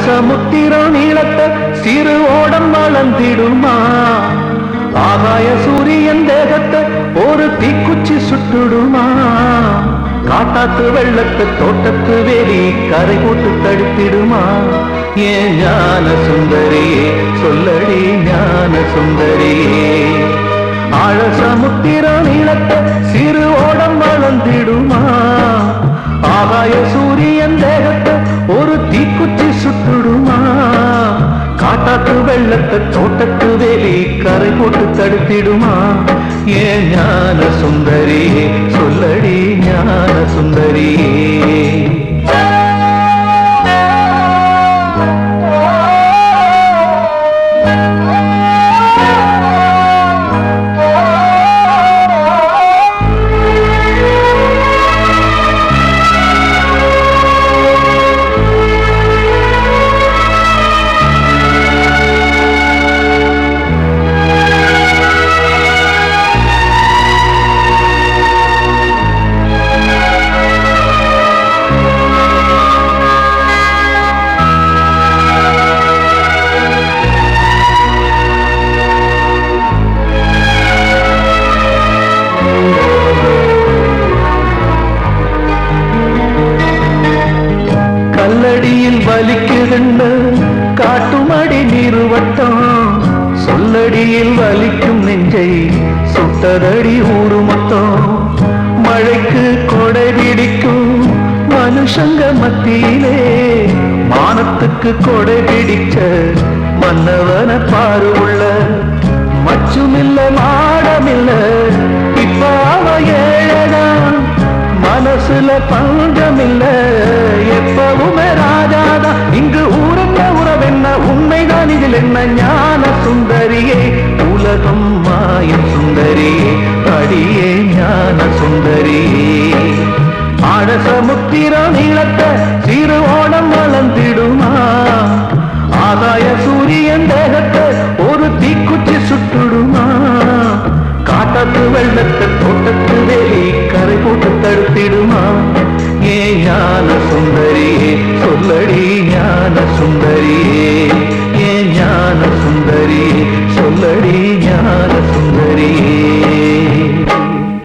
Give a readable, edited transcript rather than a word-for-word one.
சமுத்திரம் நீளத்த சிறு ஓடம் வளர்ந்திடுமா ஆகாய சூரியன் தேகத்தை ஒரு தீக்குச்சி சுட்டுடுமா காட்டாத்து வெள்ளத்து தோட்டத்து வேலி கரை போட்டு தடுத்திடுமா ஏன் ஞான சுந்தரியே சொல்லடி ஞான சுந்தரியே ஆழ சமுத்திரம் நீளத்த சிறு ஓடம் வளர்ந்திடுமா ஆகாய சூரியன் தேகத்தை ஒரு தீக்குச்சி சுட்டுடுமா காட்டாத்து வெள்ளத்தை தோட்டத்து வேலி கரை போட்டு தடுத்திடுமா ஏன் ஞான சுந்தரியே சொல்லடி ஞான சுந்தரியே கல்லடியில் வலிக்குதுன்னு காட்டுமடி நீருவட்டம் சொல்லடியில் வலிக்கும் நெஞ்சை சுட்டதடி ஊரு மொத்தம் மழைக்கு கொடை பிடிக்கும் மனுஷங்க மத்தியிலே மானத்துக்கு கொடை பிடிச்ச மன்னவன பாரு உள்ள மச்சுமில்ல மாடமில்ல இப்ப அவ ஏழதான் மனசுல பஞ்சமில்ல எப்பவுமே ராஜாதான் இங்கு ஊரென்ன உறவென்ன உண்மைதான் இதில் என்ன ஞான சுந்தரியே உலகம் மாயம் சுந்தரியே அடியே ஞான சுந்தரியே ஆழ சமுத்திரம் நீளத்த சிறு ஓடம் வளர்ந்திடுமா ஆகாய சூரியன் தேகத்தை ஒரு தீக்குச்சி சுட்டுடுமா காட்டாத்து வெள்ளத்தை தோட்டத்து வேலி கரை போட்டு தடுத்திடுமா ஏ ஞான சுந்தரியே சொல்லடி ஞான சுந்தரியே